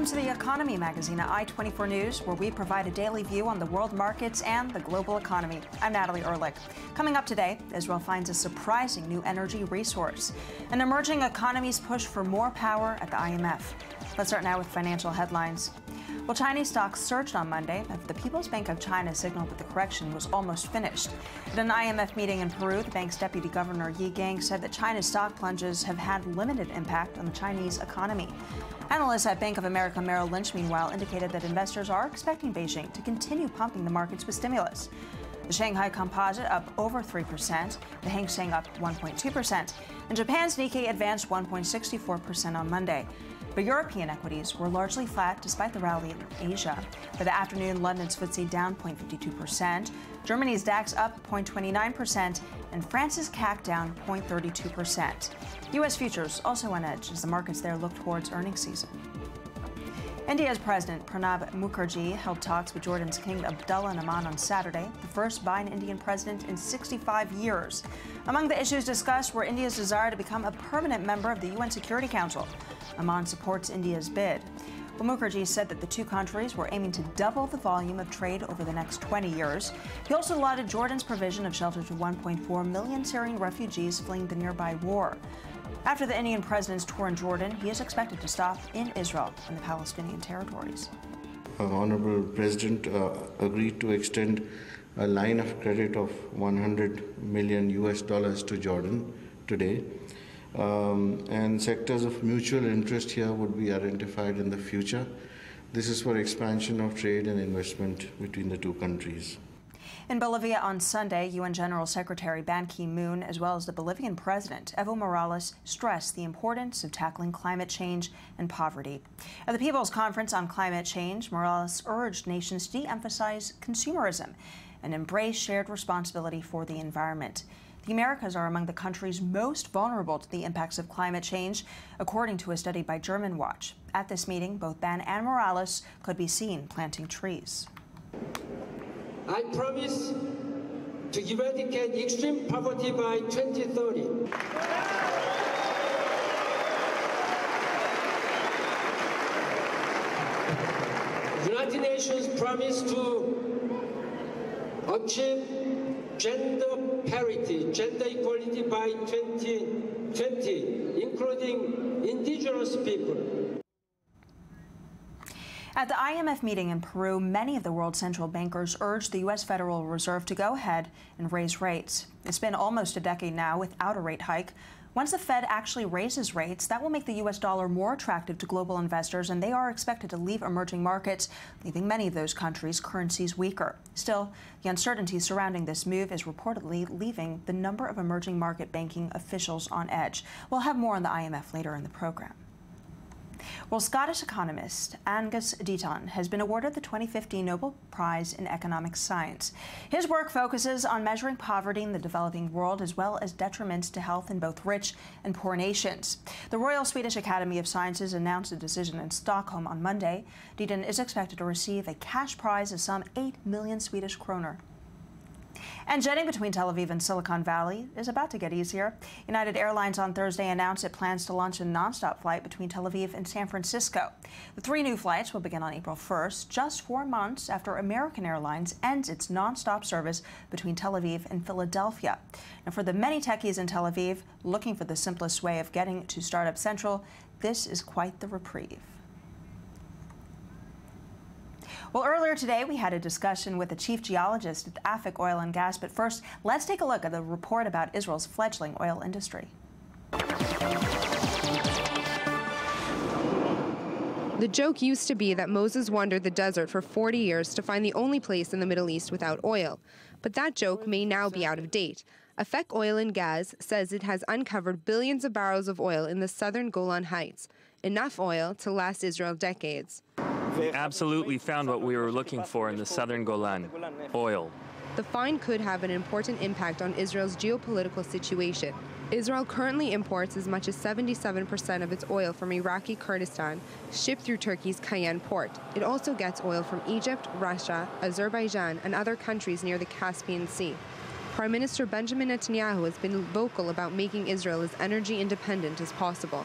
Welcome to the Economy magazine at I-24 News, where we provide a daily view on the world markets and the global economy. I'm Natalie Ehrlich. Coming up today, Israel finds a surprising new energy resource. An emerging economies push for more power at the IMF. Let's start now with financial headlines. Well, Chinese stocks surged on Monday after the People's Bank of China signaled that the correction was almost finished. At an IMF meeting in Peru, the bank's deputy governor Yi Gang said that China's stock plunges have had limited impact on the Chinese economy. Analysts at Bank of America Merrill Lynch, meanwhile, indicated that investors are expecting Beijing to continue pumping the markets with stimulus. The Shanghai Composite up over 3%, the Hang Seng up 1.2%, and Japan's Nikkei advanced 1.64% on Monday. But European equities were largely flat despite the rally in Asia. For the afternoon, London's FTSE down 0.52%, Germany's DAX up 0.29%, and France's CAC down 0.32%. U.S. futures also on edge as the markets there look towards earnings season. India's President Pranab Mukherjee held talks with Jordan's King Abdullah Nahman on Saturday, the first by an Indian president in 65 years. Among the issues discussed were India's desire to become a permanent member of the UN Security Council. Nahman supports India's bid. Well, Mukherjee said that the two countries were aiming to double the volume of trade over the next 20 years. He also lauded Jordan's provision of shelter to 1.4 million Syrian refugees fleeing the nearby war. After the Indian president's tour in Jordan, he is expected to stop in Israel and the Palestinian territories. Honorable President agreed to extend a line of credit of $100 million to Jordan today. And sectors of mutual interest here would be identified in the future. This is for expansion of trade and investment between the two countries. In Bolivia on Sunday, UN General Secretary Ban Ki-moon, as well as the Bolivian President Evo Morales, stressed the importance of tackling climate change and poverty. At the People's Conference on Climate Change, Morales urged nations to de-emphasize consumerism and embrace shared responsibility for the environment. The Americas are among the countries most vulnerable to the impacts of climate change, according to a study by German Watch. At this meeting, both Ban and Morales could be seen planting trees. I promise to eradicate extreme poverty by 2030. United Nations promise to achieve gender parity, gender equality by 2020, including indigenous people. At the IMF meeting in Peru, many of the world's central bankers urged the U.S. Federal Reserve to go ahead and raise rates. It's been almost a decade now without a rate hike. Once the Fed actually raises rates, that will make the U.S. dollar more attractive to global investors, and they are expected to leave emerging markets, leaving many of those countries' currencies weaker. Still, the uncertainty surrounding this move is reportedly leaving the number of emerging market banking officials on edge. We'll have more on the IMF later in the program. Well, Scottish economist Angus Deaton has been awarded the 2015 Nobel Prize in Economic Science. His work focuses on measuring poverty in the developing world as well as detriments to health in both rich and poor nations. The Royal Swedish Academy of Sciences announced a decision in Stockholm on Monday. Deaton is expected to receive a cash prize of some 8 million Swedish kroner. And jetting between Tel Aviv and Silicon Valley is about to get easier. United Airlines on Thursday announced it plans to launch a nonstop flight between Tel Aviv and San Francisco. The 3 new flights will begin on April 1st, just 4 months after American Airlines ends its nonstop service between Tel Aviv and Philadelphia. And for the many techies in Tel Aviv looking for the simplest way of getting to Startup Central, this is quite the reprieve. Well, earlier today, we had a discussion with the chief geologist at AFIC Oil and Gas. But first, let's take a look at the report about Israel's fledgling oil industry. The joke used to be that Moses wandered the desert for 40 years to find the only place in the Middle East without oil. But that joke may now be out of date. AFIC Oil and Gas says it has uncovered billions of barrels of oil in the southern Golan Heights, enough oil to last Israel decades. We absolutely found what we were looking for in the southern Golan, oil. The find could have an important impact on Israel's geopolitical situation. Israel currently imports as much as 77% of its oil from Iraqi Kurdistan, shipped through Turkey's Cayenne port. It also gets oil from Egypt, Russia, Azerbaijan, and other countries near the Caspian Sea. Prime Minister Benjamin Netanyahu has been vocal about making Israel as energy independent as possible.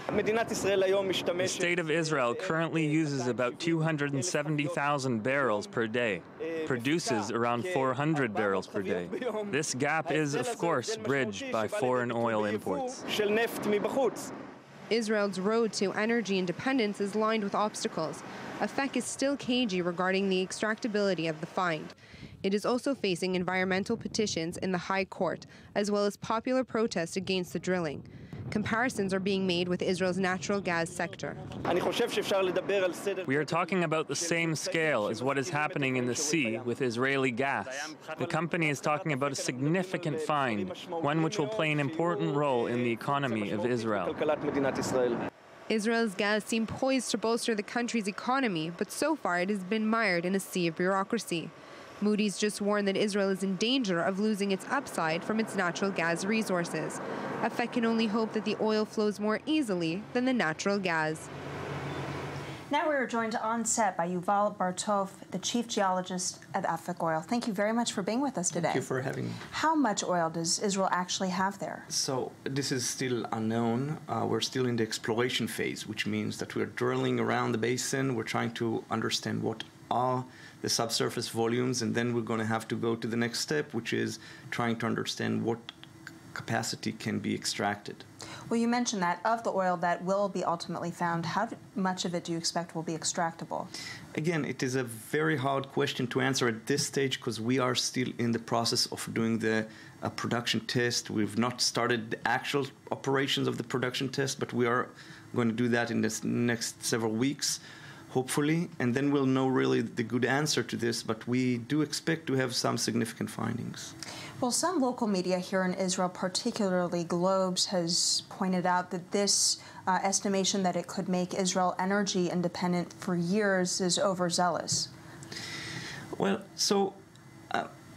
The state of Israel currently uses about 270,000 barrels per day, produces around 400 barrels per day. This gap is, of course, bridged by foreign oil imports. Israel's road to energy independence is lined with obstacles. AFEC is still cagey regarding the extractability of the find. It is also facing environmental petitions in the High Court, as well as popular protests against the drilling. Comparisons are being made with Israel's natural gas sector. We are talking about the same scale as what is happening in the sea with Israeli gas. The company is talking about a significant find, one which will play an important role in the economy of Israel. Israel's gas seems poised to bolster the country's economy, but so far it has been mired in a sea of bureaucracy. Moody's just warned that Israel is in danger of losing its upside from its natural gas resources. AFEC can only hope that the oil flows more easily than the natural gas. Now we are joined on set by Yuval Bartov, the chief geologist at AFEC Oil. Thank you very much for being with us today. Thank you for having me. How much oil does Israel actually have there? So this is still unknown. We're still in the exploration phase, which means that we're drilling around the basin. We're trying to understand what are the subsurface volumes, and then we're going to have to go to the next step, which is trying to understand what capacity can be extracted. Well, you mentioned that of the oil that will be ultimately found, how much of it do you expect will be extractable? Again, it is a very hard question to answer at this stage because we are still in the process of doing the production test. We've not started the actual operations of the production test, but we are going to do that in the next several weeks, hopefully, and then we'll know really the good answer to this, but we do expect to have some significant findings. Well, some local media here in Israel, particularly Globes, has pointed out that this estimation that it could make Israel energy independent for years is overzealous. Well, so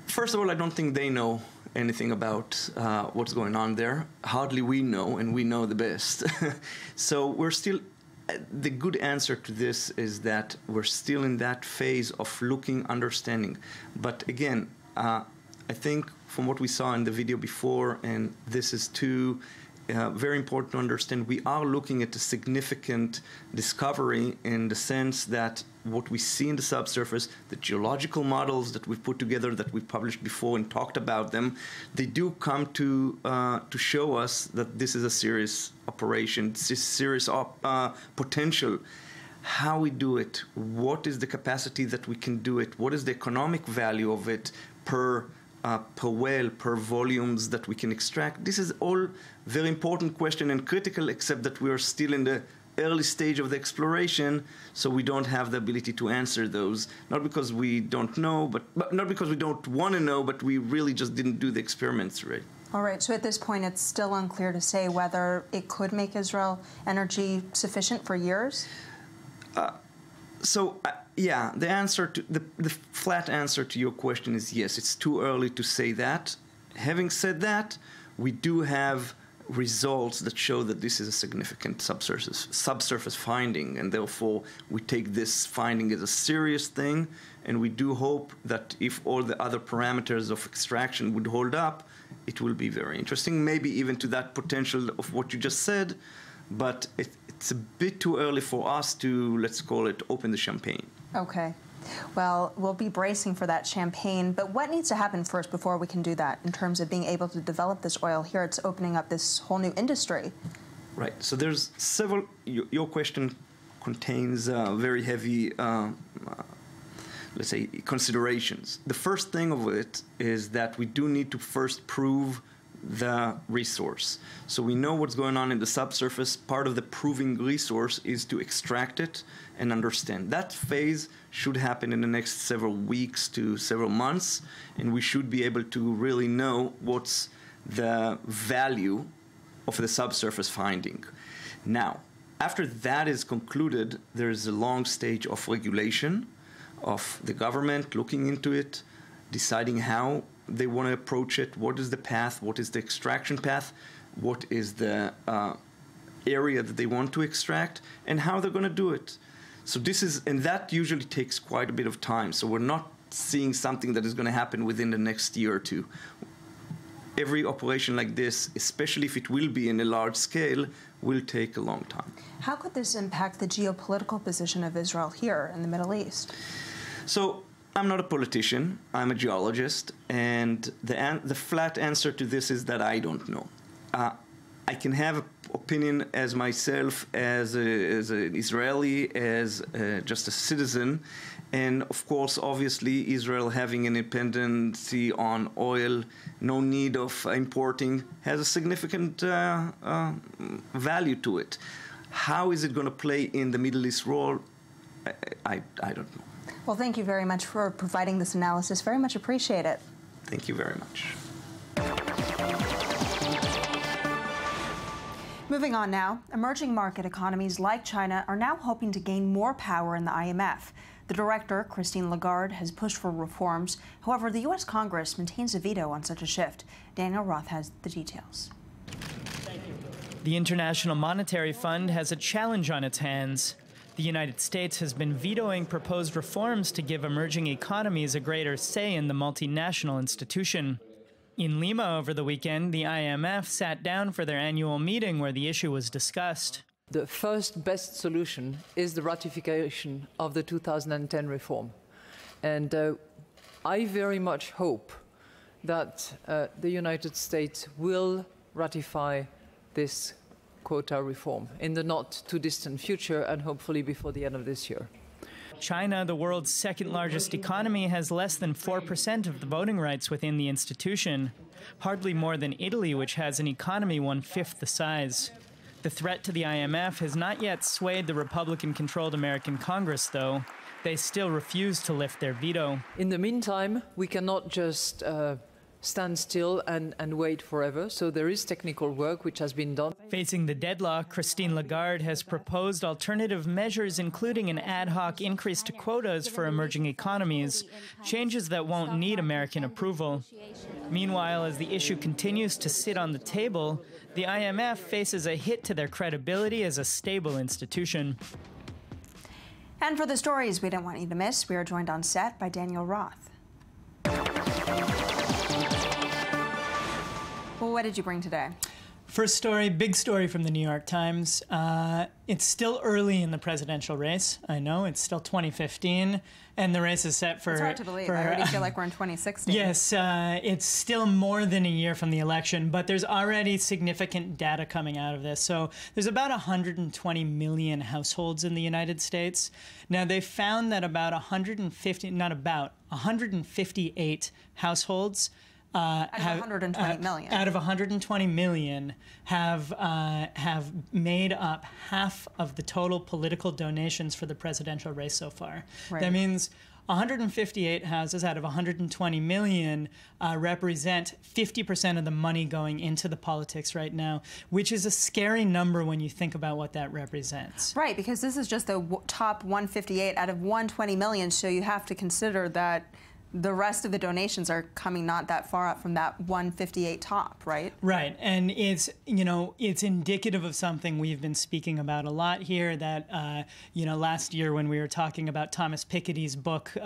first of all, I don't think they know anything about what's going on there. Hardly we know, and we know the best. So we're still... The good answer to this is that we're still in that phase of looking, understanding. But again, I think from what we saw in the video before, and this is too very important to understand, we are looking at a significant discovery in the sense that what we see in the subsurface, the geological models that we've put together, that we've published before and talked about them, they do come to show us that this is a serious operation, this is serious potential. How we do it, what is the capacity that we can do it, what is the economic value of it per well, per volumes that we can extract. This is all very important question and critical, except that we are still in the early stage of the exploration, so we don't have the ability to answer those. Not because we don't know, but not because we don't want to know, but we really just didn't do the experiments right. All right, so at this point it's still unclear to say whether it could make Israel energy sufficient for years? Yeah, the answer to the flat answer to your question is yes. It's too early to say that. Having said that, we do have results that show that this is a significant subsurface finding, and therefore we take this finding as a serious thing, and we do hope that if all the other parameters of extraction would hold up, it will be very interesting, maybe even to that potential of what you just said, but it's a bit too early for us to, let's call it, open the champagne. Okay. Well, we'll be bracing for that champagne, but what needs to happen first before we can do that in terms of being able to develop this oil here? It's opening up this whole new industry. Right. So there's several, your question contains very heavy, let's say, considerations. The first thing of it is that we do need to first prove the resource. So we know what's going on in the subsurface. Part of the proving resource is to extract it and understand. That phase should happen in the next several weeks to several months, and we should be able to really know what's the value of the subsurface finding. Now, after that is concluded, there is a long stage of regulation of the government looking into it, deciding how they want to approach it, what is the path, what is the extraction path, what is the area that they want to extract, and how they're going to do it. So this is, and that usually takes quite a bit of time. So we're not seeing something that is going to happen within the next year or two. every operation like this, especially if it will be in a large scale, will take a long time. How could this impact the geopolitical position of Israel here in the Middle East? So I'm not a politician, I'm a geologist, and the flat answer to this is that I don't know. I can have an opinion as myself, as an Israeli, as just a citizen, and of course, obviously, Israel having an dependency on oil, no need of importing, has a significant value to it. How is it going to play in the Middle East role? I don't know. Well, thank you very much for providing this analysis. Very much appreciate it. Thank you very much. Moving on now, emerging market economies like China are now hoping to gain more power in the IMF. The director, Christine Lagarde, has pushed for reforms. However, the U.S. Congress maintains a veto on such a shift. Daniel Roth has the details. The International Monetary Fund has a challenge on its hands. The United States has been vetoing proposed reforms to give emerging economies a greater say in the multinational institution. In Lima over the weekend, the IMF sat down for their annual meeting where the issue was discussed. The first best solution is the ratification of the 2010 reform. And I very much hope that the United States will ratify this quota reform in the not too distant future and hopefully before the end of this year. China, the world's second largest economy, has less than 4% of the voting rights within the institution, hardly more than Italy, which has an economy 1/5 the size. The threat to the IMF has not yet swayed the Republican-controlled American Congress, though. They still refuse to lift their veto. In the meantime, we cannot just stand still and wait forever, so there is technical work which has been done. Facing the deadlock, Christine Lagarde has proposed alternative measures, including an ad hoc increase to quotas for emerging economies, changes that won't need American approval. Meanwhile, as the issue continues to sit on the table, the IMF faces a hit to their credibility as a stable institution. And for the stories we don't want you to miss, we are joined on set by Daniel Roth. Well, what did you bring today? First story, big story from the New York Times. It's still early in the presidential race. I know, it's still 2015, and the race is set for... It's hard to believe. I already feel like we're in 2016. Yes, it's still more than a year from the election, but there's already significant data coming out of this. So there's about 120 million households in the United States. Now, they found that about 158 households out of 120 million. Out of 120 million have made up half of the total political donations for the presidential race so far. Right. That means 158 houses out of 120 million represent 50% of the money going into the politics right now, which is a scary number when you think about what that represents. Right, because this is just the top 158 out of 120 million, so you have to consider that the rest of the donations are coming not that far up from that 158 top, right? Right, and it's, you know, it's indicative of something we've been speaking about a lot here, that, you know, last year when we were talking about Thomas Piketty's book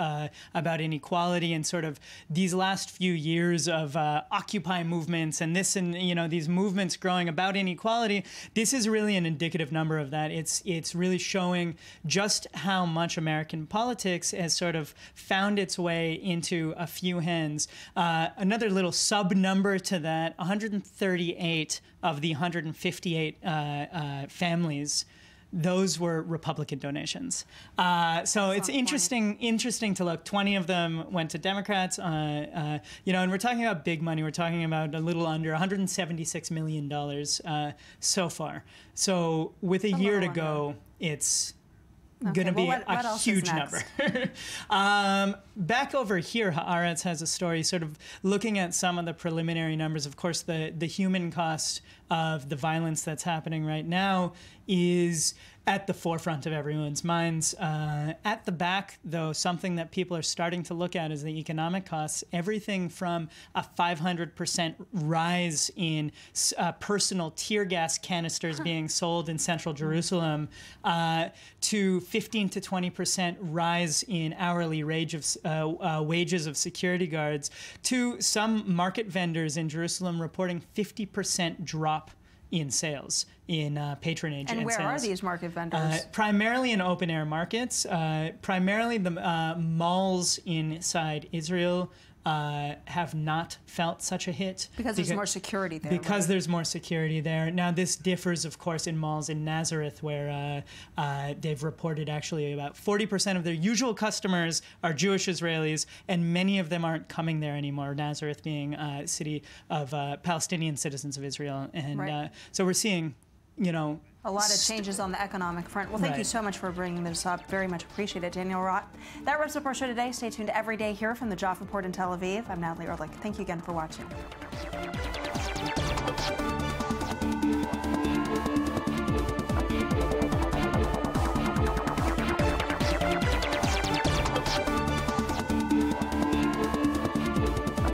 about inequality and sort of these last few years of Occupy movements and this and, you know, these movements growing about inequality, this is really an indicative number of that. It's really showing just how much American politics has sort of found its way into a few hands. Another little sub number to that, 138 of the 158 families, those were Republican donations. So it's interesting to look. 20 of them went to Democrats, you know, and we're talking about big money. We're talking about a little under $176 million so far. So with a year to go, it's going to be a huge number. Back over here, Haaretz has a story sort of looking at some of the preliminary numbers. Of course, the human cost of the violence that's happening right now is at the forefront of everyone's minds. At the back, though, something that people are starting to look at is the economic costs. Everything from a 500% rise in personal tear gas canisters being sold in central Jerusalem to 15 to 20% rise in hourly wages of security guards, to some market vendors in Jerusalem reporting 50% drop in sales, in patronage and where sales. are these market vendors? Primarily in open-air markets, primarily the malls inside Israel have not felt such a hit. Because there's more security there. Because right? there's more security there. Now, this differs, of course, in malls in Nazareth, where they've reported actually about 40% of their usual customers are Jewish Israelis, and many of them aren't coming there anymore, Nazareth being a city of Palestinian citizens of Israel. And right. So we're seeing, you know, a lot of changes on the economic front. Well, thank you so much for bringing this up. Very much appreciate it, Daniel Rott. That wraps up our show today. Stay tuned every day here from the Jaffa Port in Tel Aviv. I'm Natalie Ehrlich. Thank you again for watching.